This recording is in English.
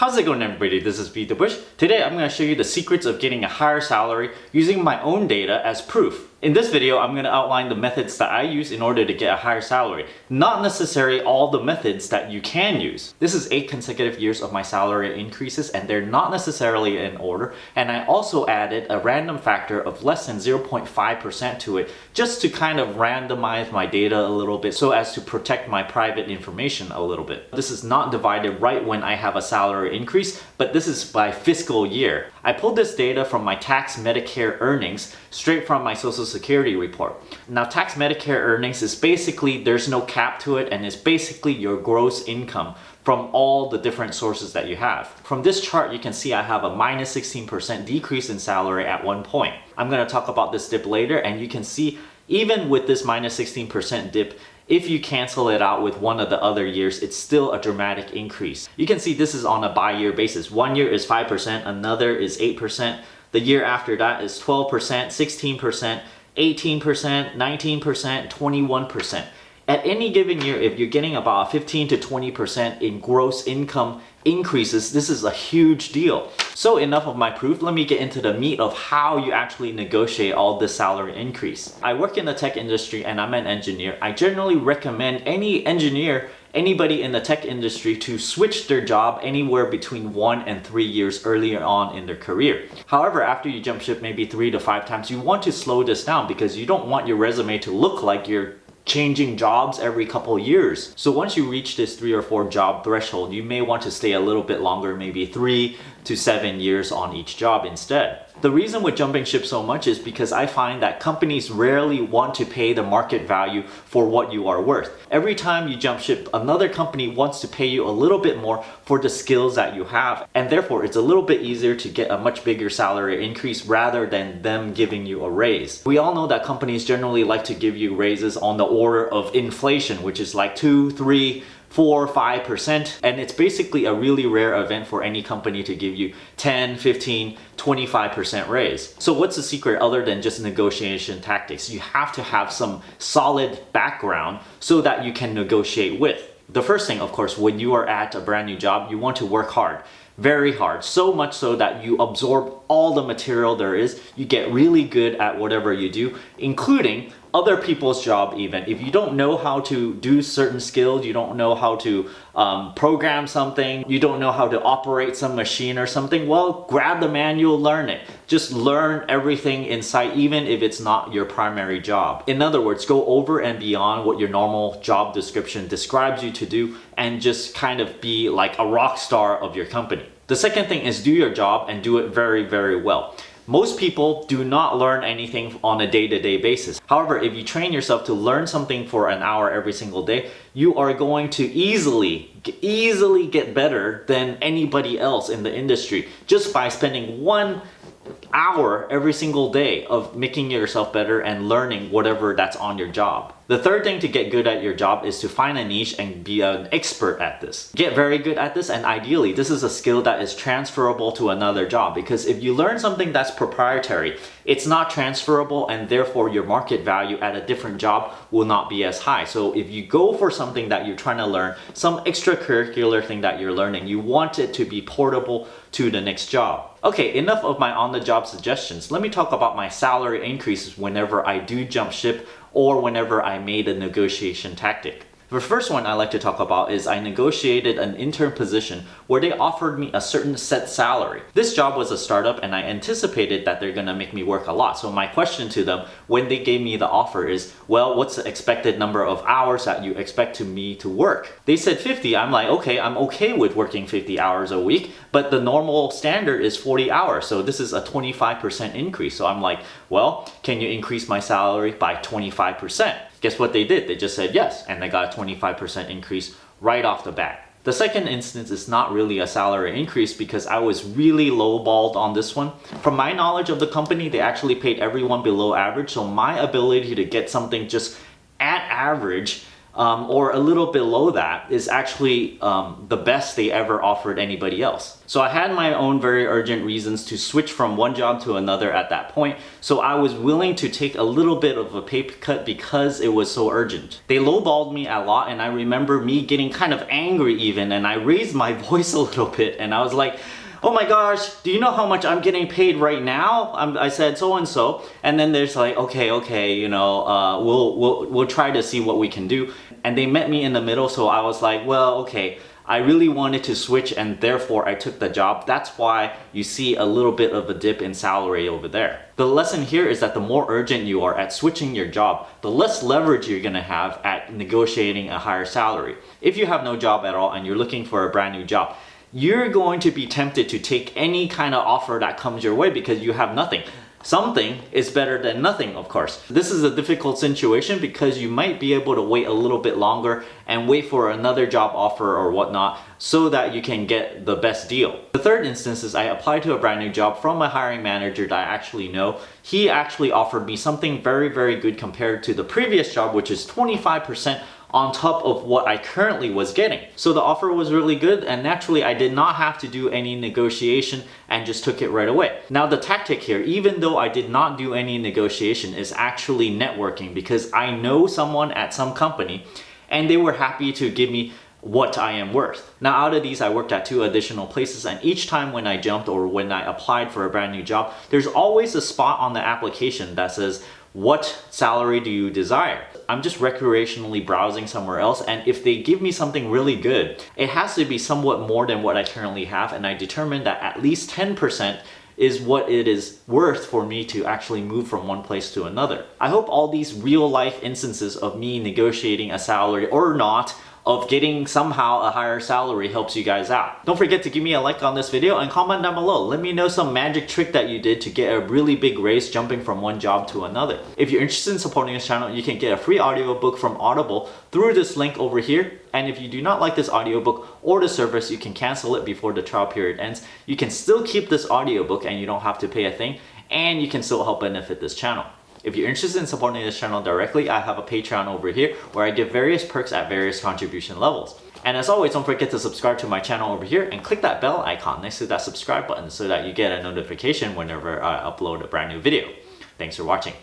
How's it going, everybody? This is BeatTheBush. Today I'm going to show you the secrets of getting a higher salary using my own data as proof. In this video, I'm going to outline the methods that I use in order to get a higher salary, not necessarily all the methods that you can use. This is 8 consecutive years of my salary increases, and they're not necessarily in order, and I also added a random factor of less than 0.5% to it just to kind of randomize my data a little bit so as to protect my private information a little bit. This is not divided right when I have a salary increase, but this is by fiscal year. I pulled this data from my tax Medicare earnings straight from my Social Security report. Now, tax Medicare earnings is basically, there's no cap to it, and it's basically your gross income from all the different sources that you have. From this chart, you can see I have a minus 16% decrease in salary at one point. I'm going to talk about this dip later, and you can see even with this minus 16% dip, if you cancel it out with one of the other years, it's still a dramatic increase. You can see this is on a by-year basis. 1 year is 5%, another is 8%. The year after that is 12%, 16%, 18%, 19%, 21%. At any given year, if you're getting about 15 to 20% in gross income increases, this is a huge deal. So enough of my proof, let me get into the meat of how you actually negotiate all this salary increase. I work in the tech industry and I'm an engineer. I generally recommend any engineer, anybody in the tech industry, to switch their job anywhere between 1 and 3 years earlier on in their career. However, after you jump ship maybe 3 to 5 times, you want to slow this down because you don't want your resume to look like you're changing jobs every couple years. So once you reach this 3 or 4 job threshold, you may want to stay a little bit longer, maybe 3 to 7 years on each job instead. The reason with jumping ship so much is because I find that companies rarely want to pay the market value for what you are worth. Every time you jump ship, another company wants to pay you a little bit more for the skills that you have, and therefore it's a little bit easier to get a much bigger salary increase rather than them giving you a raise. We all know that companies generally like to give you raises on the order of inflation, which is like 2, 3, 4, 5%, and it's basically a really rare event for any company to give you 10, 15, 25% raise. So what's the secret other than just negotiation tactics? You have to have some solid background so that you can negotiate with. The first thing, of course, when you are at a brand new job, you want to work hard. Very hard, so much so that you absorb all the material there is. You get really good at whatever you do, including other people's job even. If you don't know how to do certain skills, you don't know how to program something, you don't know how to operate some machine or something, well, grab the manual, learn it. Just learn everything inside, even if it's not your primary job. In other words, go over and beyond what your normal job description describes you to do and just kind of be like a rock star of your company. The second thing is do your job and do it very, very well. Most people do not learn anything on a day-to-day basis. However, if you train yourself to learn something for an hour every single day, you are going to easily get better than anybody else in the industry just by spending 1 hour every single day of making yourself better and learning whatever that's on your job. The third thing to get good at your job is to find a niche and be an expert at this. Get very good at this, and ideally this is a skill that is transferable to another job, because if you learn something that's proprietary, it's not transferable, and therefore your market value at a different job will not be as high. So if you go for something that you're trying to learn, some extracurricular thing that you're learning, you want it to be portable to the next job. Okay, enough of my on-the-job suggestions. Let me talk about my salary increases whenever I do jump ship or whenever I made a negotiation tactic. The first one I like to talk about is I negotiated an intern position where they offered me a certain set salary. This job was a startup and I anticipated that they're gonna make me work a lot. So my question to them when they gave me the offer is, well, what's the expected number of hours that you expect me to work? They said 50. I'm like, okay, I'm okay with working 50 hours a week, but the normal standard is 40 hours. So this is a 25% increase. So I'm like, well, can you increase my salary by 25%? Guess what they did? They just said yes, and they got a 25% increase right off the bat. The second instance is not really a salary increase because I was really lowballed on this one. From my knowledge of the company, they actually paid everyone below average, so my ability to get something just at average or a little below that is actually the best they ever offered anybody else. So I had my own very urgent reasons to switch from one job to another at that point. So I was willing to take a little bit of a pay cut because it was so urgent. They lowballed me a lot, and I remember me getting kind of angry even, and I raised my voice a little bit and I was like, oh my gosh, do you know how much I'm getting paid right now? I said so and so, and then there's like, okay, you know, we'll try to see what we can do. And they met me in the middle, so I was like, well, okay, I really wanted to switch and therefore I took the job. That's why you see a little bit of a dip in salary over there. The lesson here is that the more urgent you are at switching your job, the less leverage you're gonna have at negotiating a higher salary. If you have no job at all and you're looking for a brand new job, you're going to be tempted to take any kind of offer that comes your way because you have nothing. Something is better than nothing, of course. This is a difficult situation because you might be able to wait a little bit longer and wait for another job offer or whatnot so that you can get the best deal. The third instance is I applied to a brand new job from a hiring manager that I actually know. He actually offered me something very, very good compared to the previous job, which is 25% on top of what I currently was getting. So the offer was really good, and naturally I did not have to do any negotiation and just took it right away. Now the tactic here, even though I did not do any negotiation, is actually networking, because I know someone at some company and they were happy to give me what I am worth. Now out of these, I worked at 2 additional places, and each time when I jumped or when I applied for a brand new job, there's always a spot on the application that says, what salary do you desire? I'm just recreationally browsing somewhere else, and if they give me something really good, it has to be somewhat more than what I currently have, and I determined that at least 10% is what it is worth for me to actually move from one place to another. I hope all these real life instances of me negotiating a salary or not, of getting somehow a higher salary, helps you guys out. Don't forget to give me a like on this video and comment down below. Let me know some magic trick that you did to get a really big raise jumping from one job to another. If you're interested in supporting this channel, you can get a free audiobook from Audible through this link over here. And if you do not like this audiobook or the service, you can cancel it before the trial period ends. You can still keep this audiobook and you don't have to pay a thing, and you can still help benefit this channel. If you're interested in supporting this channel directly, I have a Patreon over here where I give various perks at various contribution levels. And as always, don't forget to subscribe to my channel over here and click that bell icon next to that subscribe button so that you get a notification whenever I upload a brand new video. Thanks for watching.